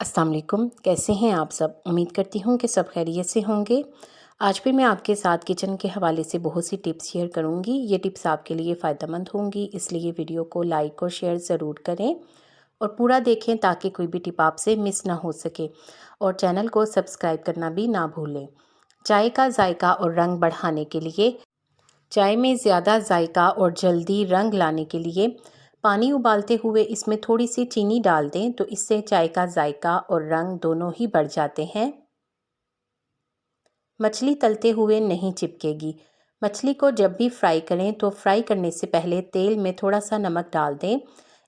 अस्सलाम वालेकुम। कैसे हैं आप सब? उम्मीद करती हूँ कि सब खैरियत से होंगे। आज भी मैं आपके साथ किचन के हवाले से बहुत सी टिप्स शेयर करूँगी। ये टिप्स आपके लिए फ़ायदेमंद होंगी, इसलिए वीडियो को लाइक और शेयर ज़रूर करें और पूरा देखें ताकि कोई भी टिप आपसे मिस ना हो सके। और चैनल को सब्सक्राइब करना भी ना भूलें। चाय का जायका और रंग बढ़ाने के लिए, चाय में ज़्यादा जायका और जल्दी रंग लाने के लिए पानी उबालते हुए इसमें थोड़ी सी चीनी डाल दें, तो इससे चाय का जायका और रंग दोनों ही बढ़ जाते हैं। मछली तलते हुए नहीं चिपकेगी। मछली को जब भी फ्राई करें तो फ्राई करने से पहले तेल में थोड़ा सा नमक डाल दें।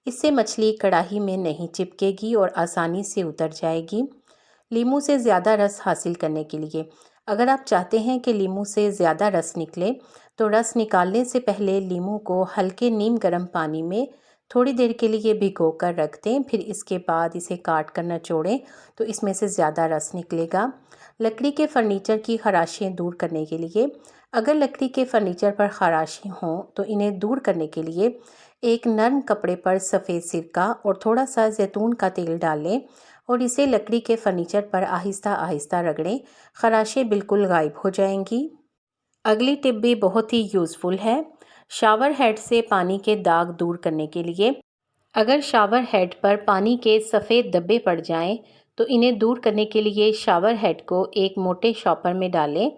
इससे मछली कढ़ाई में नहीं चिपकेगी और आसानी से उतर जाएगी। लीमू से ज़्यादा रस हासिल करने के लिए, अगर आप चाहते हैं कि लीमू से ज़्यादा रस निकले, तो रस निकालने से पहले लीमू को हल्के नीम गर्म पानी में थोड़ी देर के लिए भिगो कर रख दें। फिर इसके बाद इसे काट कर निचोड़ें, तो इसमें से ज़्यादा रस निकलेगा। लकड़ी के फर्नीचर की खराशियाँ दूर करने के लिए, अगर लकड़ी के फर्नीचर पर खराशी हों तो इन्हें दूर करने के लिए एक नरम कपड़े पर सफ़ेद सिरका और थोड़ा सा जैतून का तेल डालें और इसे लकड़ी के फर्नीचर पर आहिस्ता आहिस्ता रगड़ें। खराशें बिल्कुल गायब हो जाएंगी। अगली टिप भी बहुत ही यूज़फुल है। शावर हेड से पानी के दाग दूर करने के लिए, अगर शावर हेड पर पानी के सफ़ेद धब्बे पड़ जाएं, तो इन्हें दूर करने के लिए शावर हेड को एक मोटे शॉपर में डालें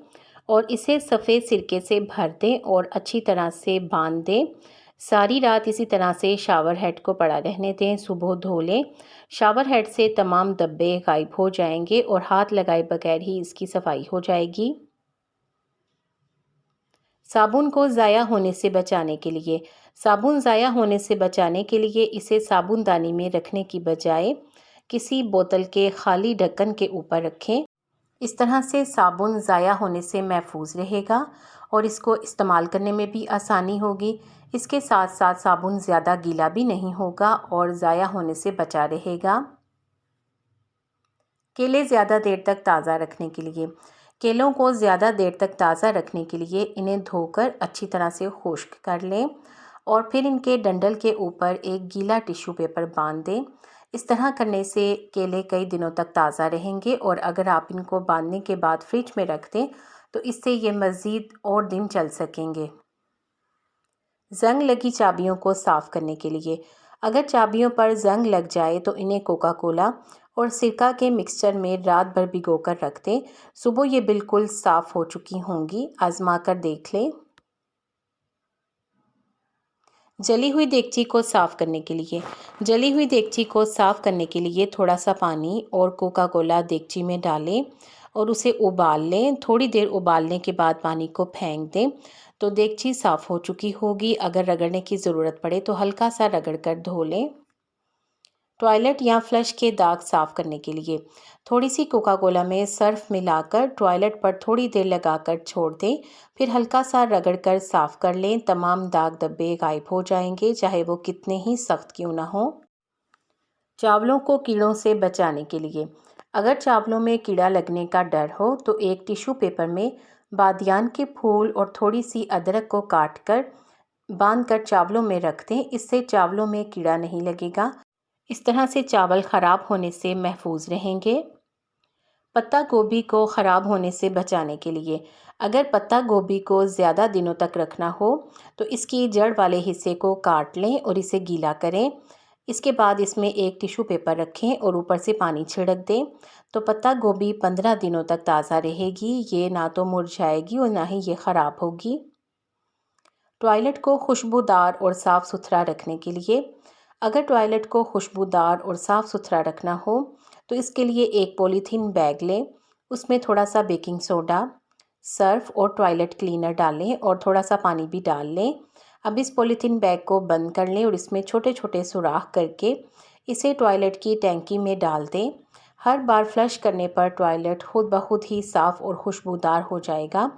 और इसे सफ़ेद सिरके से भर दें और अच्छी तरह से बांध दें। सारी रात इसी तरह से शावर हेड को पड़ा रहने दें। सुबह धो लें। शावर हेड से तमाम धब्बे गायब हो जाएंगे और हाथ लगाए बगैर ही इसकी सफाई हो जाएगी। साबुन को ज़ाया होने से बचाने के लिए, साबुन ज़ाया होने से बचाने के लिए इसे साबुनदानी में रखने की बजाय किसी बोतल के खाली ढक्कन के ऊपर रखें। इस तरह से साबुन ज़ाया होने से महफूज रहेगा और इसको इस्तेमाल करने में भी आसानी होगी। इसके साथ साथ साबुन ज़्यादा गीला भी नहीं होगा और ज़ाया होने से बचा रहेगा। केले ज़्यादा देर तक ताज़ा रखने के लिए, केलों को ज़्यादा देर तक ताज़ा रखने के लिए इन्हें धोकर अच्छी तरह से खुश्क कर लें और फिर इनके डंडल के ऊपर एक गीला टिश्यू पेपर बांध दें। इस तरह करने से केले कई दिनों तक ताज़ा रहेंगे और अगर आप इनको बांधने के बाद फ्रिज में रख दें तो इससे ये मज़ीद और दिन चल सकेंगे। जंग लगी चाबियों को साफ़ करने के लिए, अगर चाबियों पर जंग लग जाए तो इन्हें कोका कोला और सिरका के मिक्सचर में रात भर भिगो कर रख दें। सुबह ये बिल्कुल साफ़ हो चुकी होंगी। आजमा कर देख लें। जली हुई देगची को साफ़ करने के लिए, जली हुई देगची को साफ़ करने के लिए थोड़ा सा पानी और कोका कोला देगची में डालें और उसे उबाल लें। थोड़ी देर उबालने के बाद पानी को फेंक दें तो देगची साफ़ हो चुकी होगी। अगर रगड़ने की ज़रूरत पड़े तो हल्का सा रगड़ कर धो लें। टॉयलेट या फ्लश के दाग साफ़ करने के लिए, थोड़ी सी कोका कोला में सर्फ मिलाकर टॉयलेट पर थोड़ी देर लगाकर छोड़ दें। फिर हल्का सा रगड़ कर साफ़ कर लें। तमाम दाग धब्बे गायब हो जाएंगे, चाहे वो कितने ही सख्त क्यों ना हो। चावलों को कीड़ों से बचाने के लिए, अगर चावलों में कीड़ा लगने का डर हो तो एक टिश्यू पेपर में बादियान के फूल और थोड़ी सी अदरक को काट कर बांध कर चावलों में रख दें। इससे चावलों में कीड़ा नहीं लगेगा। इस तरह से चावल ख़राब होने से महफूज रहेंगे। पत्ता गोभी को ख़राब होने से बचाने के लिए, अगर पत्ता गोभी को ज़्यादा दिनों तक रखना हो तो इसकी जड़ वाले हिस्से को काट लें और इसे गीला करें। इसके बाद इसमें एक टिश्यू पेपर रखें और ऊपर से पानी छिड़क दें तो पत्ता गोभी 15 दिनों तक ताज़ा रहेगी। ये ना तो मुरझाएगी और ना ही ये ख़राब होगी। टॉयलेट को खुशबूदार और साफ़ सुथरा रखने के लिए, अगर टॉयलेट को खुशबूदार और साफ़ सुथरा रखना हो तो इसके लिए एक पॉलीथीन बैग लें। उसमें थोड़ा सा बेकिंग सोडा, सर्फ और टॉयलेट क्लीनर डालें और थोड़ा सा पानी भी डाल लें। अब इस पॉलीथीन बैग को बंद कर लें और इसमें छोटे छोटे सुराख करके इसे टॉयलेट की टैंकी में डाल दें। हर बार फ्लश करने पर टॉयलेट खुद ब खुद ही साफ़ और खुशबूदार हो जाएगा,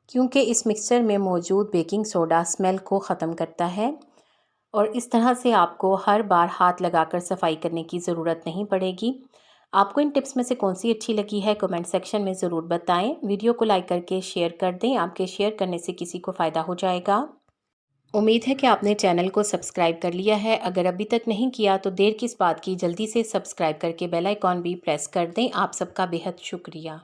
क्योंकि इस मिक्सचर में मौजूद बेकिंग सोडा स्मेल को ख़त्म करता है। और इस तरह से आपको हर बार हाथ लगाकर सफाई करने की ज़रूरत नहीं पड़ेगी। आपको इन टिप्स में से कौन सी अच्छी लगी है कमेंट सेक्शन में ज़रूर बताएं। वीडियो को लाइक करके शेयर कर दें। आपके शेयर करने से किसी को फ़ायदा हो जाएगा। उम्मीद है कि आपने चैनल को सब्सक्राइब कर लिया है। अगर अभी तक नहीं किया तो देर किस बात की, जल्दी से सब्सक्राइब करके बेल आइकॉन भी प्रेस कर दें। आप सबका बेहद शुक्रिया।